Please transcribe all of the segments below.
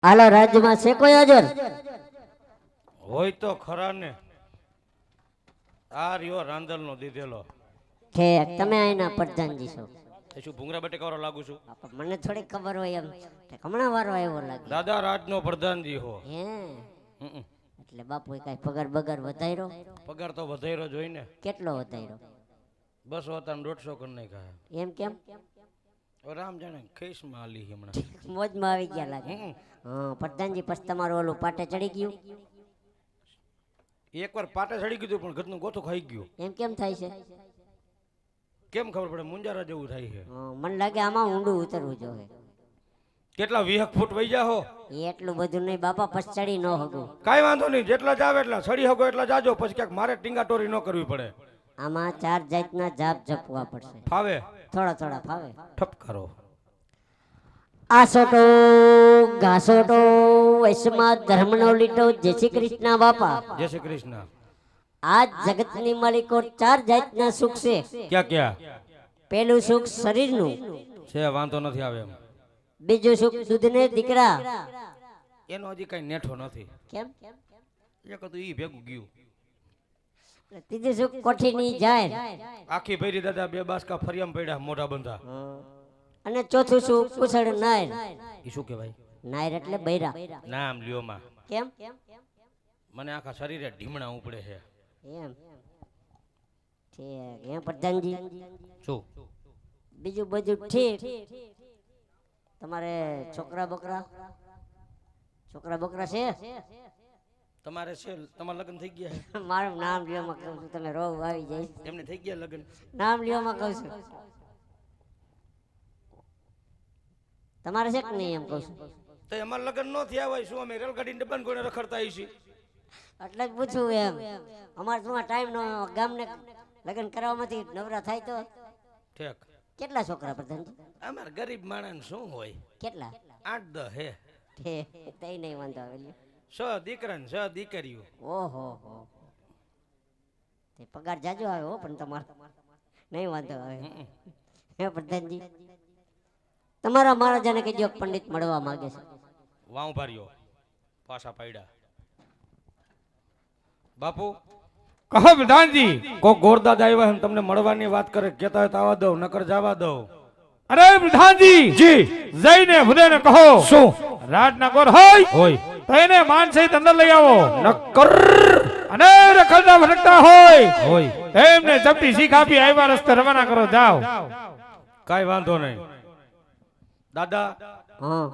હાલો રાજ્યમાં છે કોઈ હાજર? હોય તો ખરા ને. આ રહ્યો રાંદલ નો દીધેલો. ઠેક તમે અહીંના પ્રધાનજી છો? એ શું ભૂંગરા બટેકાવાળો લાગુ છું? મને થોડી ખબર હોય એમ. હમણાં વારો આવ્યો લાગે. દાદા રાજ નો પ્રધાનજી હો. હે એટલે બાપુ કઈ પગાર બગાર વધાર્યો? પગાર તો વધાર્યો જોઈ ને. કેટલો વધાર્યો? 200 હતા ને 150 કરી નાખ્યા. એમ કેમ? રામ જાણે ખેસ માં આલી હમણાં. મોજમાં આવી ગયા લાગે. હા પ્રધાનજી પછી તમારું ઓલું પાટે ચડી ગયું? એકવાર પાટે ચડી ગયું પણ ઘરનું ગોથું ખાઈ ગયું. એમ કેમ થાય છે? કેમ ખબર પડે? મુંજારા જેવું થાય છે. મને લાગે આમાં ઊંડું ઉતરવું જોઈએ. કેટલા 20 ફૂટ વહી જા હો. એટલું બધું નહીં બાપા, પછી ચડી ન હગું. કાઈ વાંધો નહીં, જેટલા જાવ એટલા ચડી હગો એટલા જાજો, પછી ક્યાંક મારે ટીંગાટોરી ન કરવી પડે. આમાં 4 જાતના જાપ જપવા પડશે. ફાવે? થોડા થોડા ફાવે. ઠપકારો. આસોટો ઘાસોટો વૈષ્ણવ ધર્મનો લીટો. જય શ્રી કૃષ્ણ બાપા. જય શ્રી કૃષ્ણ. આજ જગતની માલિકો 4 જાતના સુખ છે. ક્યાં ક્યાં? પેલું સુખ શરીરનું છે, વાંધો નથી આવે એમ. બીજું સુખ દૂધને દીકરા. એનો હજી કઈ નેઠો નથી. કેમ? એક હતું ઈ ભેગું ગયું. ત્રીજું સુખ કોઠીની જાહેર. આખી ભેરી દાદા 2 બાસકા ફરિયામ પડ્યા મોઢા બંધા. અને ચોથું સુખ કુશળ નાયર. ઈ શું કહેવાય? નાયર એટલે બૈરા. નામ લ્યો માં. કેમ? મને આખા શરીરે ઢીમણા ઉપડે છે. એમ ઠીક. એમ પ્રધાનજી શું બીજું બધું ઠીક? તમારે છોકરા બકરા છે? તમારે છે? તમારા લગ્ન થઈ ગયા છે? મારું નામ લ્યોમાં કહું છું, તમે રોગ આવી જાય. એમને થઈ ગયા લગ્ન? નામ લ્યોમાં કહું છું. તમારે છે કે નહીં એમ કહું છું. તો અમારા લગ્ન ન થયા હોય શું અમે રેલગાડી ડબ્બાને કોઈને રખડતા આવીશું? એટલે જ પૂછું એમ. અમારે શું ટાઈમ નો ગામને લગ્ન કરાવવામાંથી નવરા થાય તો. ઠેક. કેટલા છોકરા પ્રધાનજી? અમાર ગરીબ માણસ શું હોય? કેટલા? 8-10 હે. તઈ નહીં વાંધો આવે. 6 દીકરા ને 6 દીકરીઓ. ઓહો હો. તે પગાર જાજો આવે હો પણ તમારો નહીં વાંધો આવે. હે પ્રધાનજી તમારા મહારાજાને કહેજો પંડિત મળવા માંગે છે. વાવ ભાર્યો પાછા પાડ્યા. બાપુ કહો પ્રધાનજી. કો ગોરદાદ આવ્યા છે તમને મળવાની વાત કરે, કહેતા હોય તો આવવા દઉં, નકર જવા દઉં. અરે પ્રધાનજી જી જઈને ભુદેને કહો શું રાજના ગોર હોય હોય તો એને માન સહિત અંદર લઈ આવો. નકર અને રખડતા ભટકતા હોય હોય એમને ચપટી શીખ આપી આવ્યા રસ્તે રવાના કરો. જાઓ. કાઈ વાંધો નહીં. દાદા હા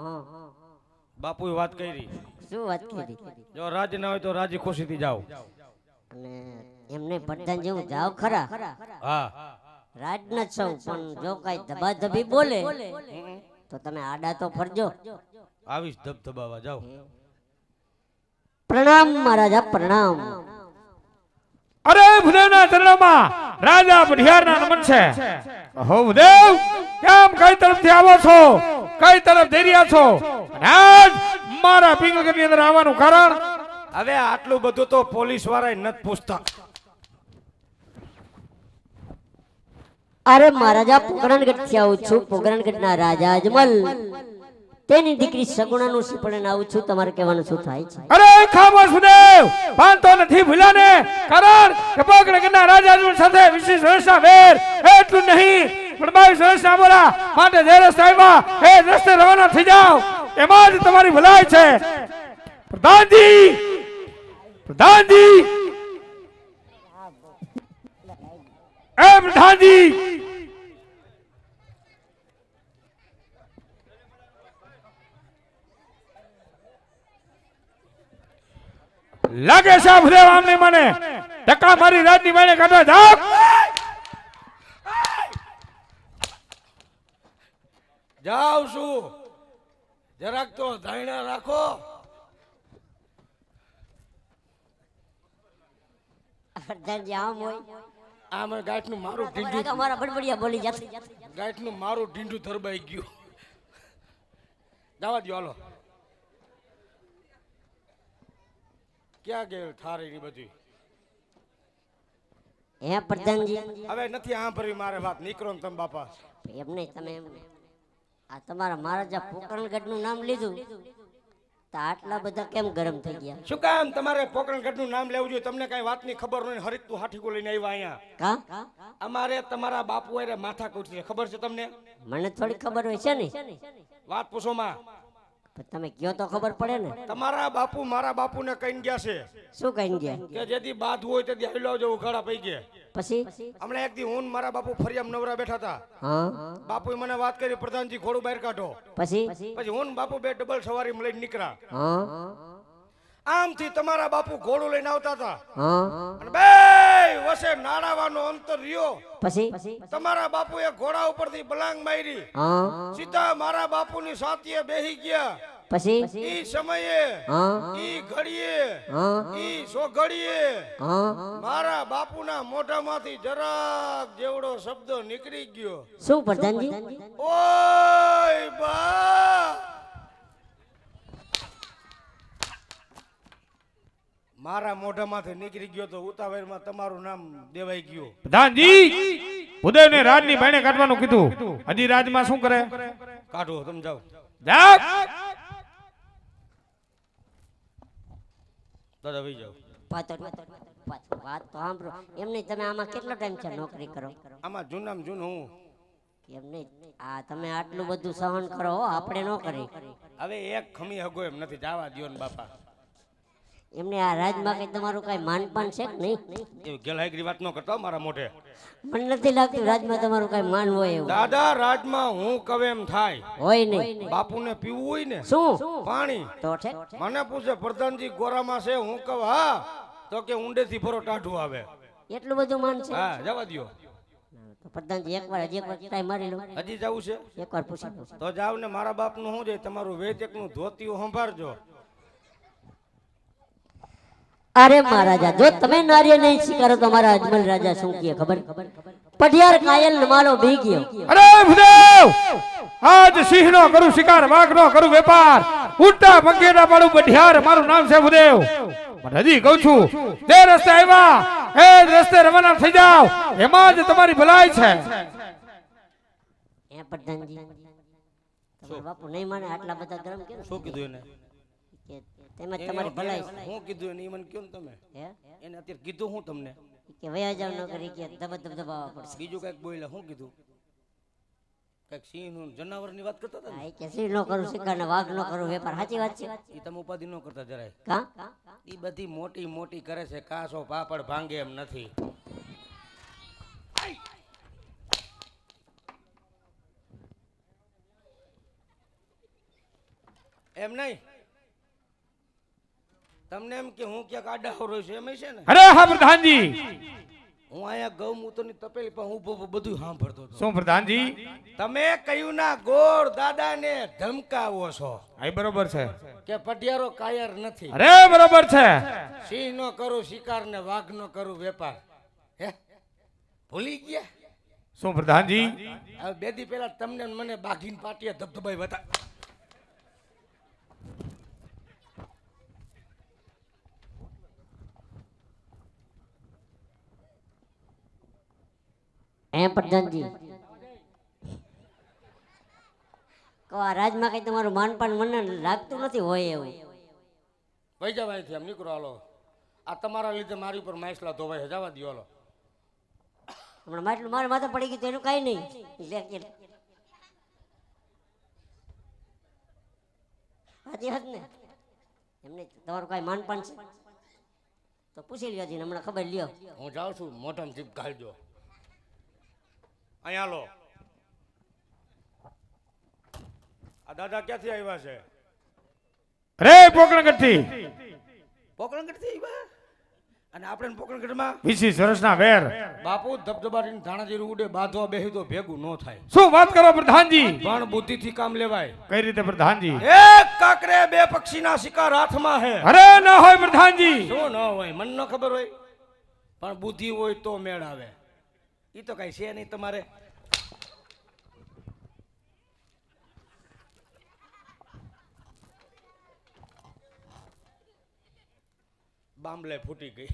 બાપુએ વાત કરી. શું વાત કરી? જો રાજ ના હોય તો રાજી ખુશીથી જાઓ. અને એમને પ્રધાનજી હું જાવ ખરા, હા રાજ ન છું, પણ જો કઈ ધબાધબી બોલે તો તમે આડા તો ફરજો. આવીશ ધબધબાવા. જાઓ. પ્રણામ મહારાજા પ્રણામ. અરે ભુદેવના ચરણોમાં રાજા બઢિયારના નમન છે. હો ભુદેવ કેમ કઈ તરફથી આવો છો? કઈ તરફ જઈ રહ્યા છો? અને આજ મારા પિંગલગઢની અંદર આવવાનું કારણ? હવે આટલું બધું તો પોલીસ વાળા નથી પૂછતા. અરે મહારાજા પોકરણગઢ થી આવું છું. પોકરણગઢ ના રાજા અજમલ તેની દીકરી સગુણાનું સિપળે આવું છું. તમારે કહેવાનું શું થાય છે? અરે ખામોશ ભુદેવ, પાનતો નથી ભૂલ્યા ને? કારણ કે પોકરણગઢના રાજા અજમલ સાથે વિશેષ વ્યવસ્થા વેર એટલું નહીં પણ 22 વર્ષના બોલા માટે જે રસ્તે આવ્યા એ રસ્તે રવાના થઈ જાઓ. એમાં જ તમારી ભલાઈ છે. પ્રધાનજી પ્રધાનજી એ પ્રધાનજી લાગે છે આ ભુદેવ આમને મને ટકા મારી રાજની માને કાઢવા જાઓ. જાવ છું, જરાક તો ધાયણા રાખો. પ્રધાનજી આમ હોય આમ ગાંઠનું મારું ઢીંઢું અમારા બડબડિયા બોલી જશે. ગાંઠનું મારું ઢીંઢું ધરબાઈ ગયું. જવા દો હાલો. ક્યાં ગયું થારી ની બધી? હે પ્રધાનજી હવે નથી સાંભળવી મારે વાત. નીકળો ને તમે બાપા. એમ નહીં, તમે એમ આ તમારા મહારાજા પોકરણગઢ નું નામ લીધું તો આટલા બધા કેમ ગરમ થઈ ગયા? શું કામ તમારે પોકરણગઢનું નામ લેવું જોઈએ? તમને કઈ વાતની ખબર હોય હરીક તું હાઠીકો લઈને આવ્યા અહીંયા. કા અમારે તમારા બાપુ અરે માથા કૂટ છે, ખબર છે તમને? મને થોડી ખબર હોય છે ને. વાત પૂછો માં. પણ તમે કયો તો ખબર પડે ને. તમારા બાપુ મારા બાપુને કહીને ગયા છે શું કહીને ગયા? કે જેથી બાદ હોય તેથી આવી લાવજો, ઉઘાડા પઈ ગયા. પછી હમણાં એક દી હું ને મારા બાપુ ફરિયામ નવરા બેઠા હતા. હા બાપુએ મને વાત કરી, પ્રધાનજી ઘોડું બહાર કાઢો. પછી પછી હું ને બાપુ બે ડબલ સવારી લઈને નીકળ્યા. હા આમથી તમારા બાપુ ઘોડું લઈને આવતા હતા હા અને બે વસે નાડાવાનો અંતર રહ્યો. પછી તમારા બાપુએ ઘોડા ઉપરથી બલાંગ મારી, હા સીધા મારા બાપુની સાથીએ બેહી ગયા. પછી ઈ સમયે હા ઈ ઘડીએ હા ઈ સોઘડીએ હા મારા બાપુના મોઢામાંથી જરાક જેવડો શબ્દ નીકળી ગયો. શું પ્રધાનજી? ઓય બા! મારા મોઢામાંથી નીકળી ગયો તો ઉતાવળમાં તમારું નામ દેવાઈ ગયું. પ્રધાનજી ઉદયને રાજની બાયણે કાઢવાનું કીધું, હજી રાજમાં શું કરે? કાઢો, તમે જાઓ. જાઓ. દાદા ભાઈ જાઓ. વાત તો સાંભળો. એમ નહીં, તમે આમાં કેટલો ટાઈમ છે નોકરી કરો? આમાં જૂનામાં જૂનું હું. એમ નહીં, આ તમે આટલું બધું સહન કરો હો, આપણે ન કરી. હવે એક ખમી હગો એમ નથી, જવા દ્યો ને બાપા. એમને આ રાજમાં કઈ તમારું કઈ માનપાન છે કે નહીં? એવી ગેલહાઈકરી વાત ન કરતા હો મારા મોઢે. મને નથી લાગતું રાજમાં તમારું કઈ માન હોય એવું. દાદા રાજમાં હું કવે એમ થાય. હોય નહીં. બાપુને પીવું હોય ને શું પાણી, તો છે? મને પૂછે પ્રધાનજી ગોરામાં છે, હું કહું હા, તો કે ઊંડેથી ફરો ટાઢું આવે. એટલું બધું માન છે? હા, જવા દ્યો. તો પ્રધાનજી હજી એકવાર ટ્રાય મારી લો. હજી જવું છે એકવાર પૂછી લો. તો જાવ ને. મારા બાપનું શું જાય, તમારું વેચકનું ધોતિયું સંભાળજો. અરે મહારાજા, જો તમે નાર્ય નહીં સ્વીકારો તો મારા અજમલ રાજા શું કહે ખબર? પઢિયાર કાયલ નમાલો બી ગયો. અરે ભૂદેવ, આજ સિંહ નો કરું શિકાર, વાઘ નો કરું વેપાર, ઉડતા પંખેડા પાડું બઢિયાર, મારું નામ છે ભૂદેવ. પણ હજી કહું છું, જે રસ્તે આવ્યા એ જ રસ્તે રવાના થઈ જાઓ, એમાં જ તમારી ભલાઈ છે. એ પ્રધાનજી, તમારા બાપુ નહીં માને આટલા બધા ગરમ કેમ? શું કીધું એને? તેમાં તમારી ભલાઈ છે. હું કીધું એને ઈ મને કયો ને તમે. હે? એને અત્યારે કીધું હું તમને? કે વયા જાવ ન કરી કે દબાવવા પડશે. બીજું કઈક બોલ્યા, શું કીધું? કઈક સિંહ નું જનાવર ની વાત કરતા હતા ને? આ કે સિંહ નો કરું શિકાર ને વાઘ નો કરું વેપાર. સાચી વાત છે? ઈ તમે ઉપાધિ ન કરતા જરાય. કા ઈ બધી મોટી મોટી કરે છે, કાસો પાપડ ભાંગે એમ નથી. એમ નહીં, તમને એમ કે હું ક્યાંક આડા હોરો છું એમ છે ને? અરે હા પ્રધાનજી. હું અહીંયા ગૌમૂત્ર ની તપેલી પર હું બધું સાંભળતો હતો. શું પ્રધાનજી? તમે કયું ના ગોળ દાદા ને ધમકાવો છો આ બરોબર છે કે પઢિયારો કાયર નથી. અરે બરોબર છે. સિંહ નો કરું શિકાર ને વાઘ નો કરું વેપાર. હે, ભૂલી ગયા? શું પ્રધાનજી? હવે બે દી પહેલા તમને ને મને બાઘીન પાટીએ ધબધબાઈ બતા. હે પ્રધાનજી, કહો આ રાજમાં કઈ તમારું માનપાન મને લાગતું નથી હોય એવું. વહી જાવ અહીંથી, આમ નીકળો. હાલો, આ તમારા લીધે મારી ઉપર માછલા ધોવાય છે, જવા દ્યો. હાલો. હમણાં માટલું મારે માથે પડી ગયું તો એનું કઈ નહીં. સાચી વાત ને? એમને તમારું કઈ માનપાન છે તો પૂછી લ્યો. હમણાં ખબર લ્યો. હું જાઉં છું, મોઢામાં જીભ ઘાલજો. અહીંયા લો. આ દાદા ક્યાંથી આવ્યા છે? અરે પોકરણગઢ થી. પોકરણગઢ થી આવ્યા? અને આપણે પોકરણગઢમાં 20 વર્ષના વેર. બાપુ ધબધબાટીને ધાણાજીરું ઉડે, બાંધવા બેહી તો ભેગું ન થાય. શું વાત કરો પ્રધાનજી? પણ બુદ્ધિથી કામ લેવાય. કઈ રીતે પ્રધાનજી? એક કાકરે બે પક્ષીના શિકાર હાથમાં હે. અરે ન હોય પ્રધાનજી. શું ન હોય? મને ન ખબર હોય, પણ બુદ્ધિ હોય તો મેળ આવે. ઈ તો કઈ છે નહીં તમારે. બાંબલે ફૂટી ગઈ.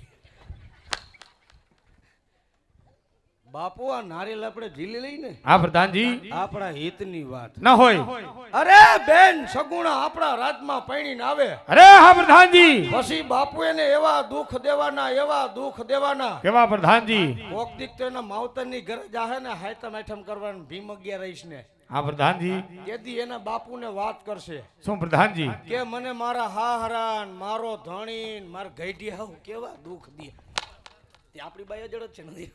બાપુ આ નારિયેલ આપણે ઝીલી લઈને હા પ્રધાનજી આપણા હિતની વાત. ન હોય. અરે બેન સગુણા આપણા રાજમાં પૈણીને આવે અરે હા પ્રધાનજી. પછી બાપુ એને એવા દુઃખ દેવાના કેવા પ્રધાનજી? કોક દીક તો એના માવતરની ઘરે જાહે ને હાયતમ આઠમ કરવાનું ભીમ 11 રહીશ ને હા પ્રધાનજી. તેથી એના બાપુને વાત કરશે શું પ્રધાનજી? કે મને મારા હાહરાન મારો ધણીન માર ગઈઢી હાવ કેવા દુઃખ દે. તે આપણી બાઈ અજડ જ છે નથી.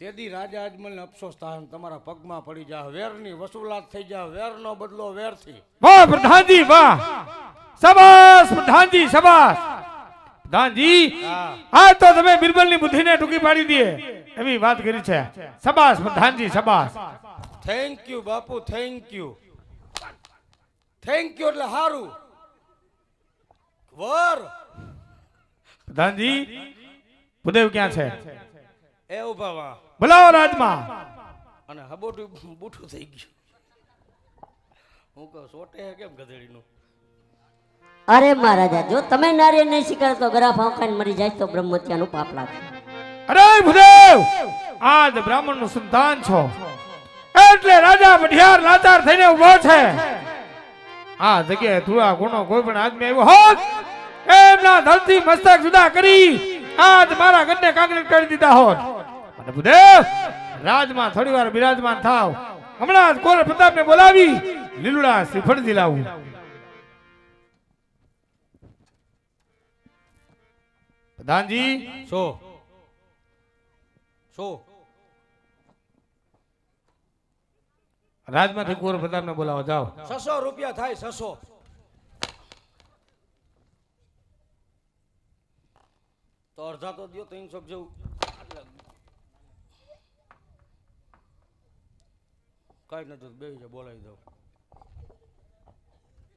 તેથી રાજા અજમલને અફસોસ થાય ને તમારા પગમાં પડી જાય, વેરની વસૂલાત થઈ જાય, વેરનો બદલો વેરથી. વાહ પ્રધાનજી વાહ. શાબાશ પ્રધાનજી શાબાશ. પ્રધાનજી હા આ તો તમે બિરબલની બુદ્ધિને ટૂંકી પાડી દે એવી વાત કરી છે. શાબાશ પ્રધાનજી શાબાશ. Thank you Bapu, thank you એટલે હારું. વર પ્રધાનજી ભૂદેવ ક્યાં છે? એ ઉભા વા બોલાવો રાજમાં. અને હબોટું બૂઠું થઈ ગયું. હું કહું સોટે હે કેમ ગધેડીનું? અરે મહારાજા, જો તમે નારિયેળ નહીં સ્વીકારો તો ગરા ફાંકાઈને મરી જાય તો બ્રહ્મત્યાનું પાપ લાગે. અરે ભૂદેવ આજ બ્રાહ્મણ નું સંતાન છો એટલે રાજા બઢિયાર લાચાર થઈને ઉભો છે. આ જગ્યાએ ધુઆ ગુનો કોઈ પણ આદમી આવ્યો હોત એમના ધરતી મસ્તક જુદા કરી આજ મારા ગઢને કાંકરેટ કરી દીધા હોત. અને ભૂદેવ રાજમાં થોડી વાર બિરાજમાન થાવ. હમણાં જ કોર પ્રતાપને બોલાવી લીલુડા શ્રીફળ દિલાવું. પ્રધાનજી સો રાજમાંથી કોર પ્રતાપને બોલાવો જાઓ. 600 રૂપિયા થાય 600. તો અડધા તો દો 300 જેવું. કઈ નથી બેસી જાઓ બોલાવી દઉં.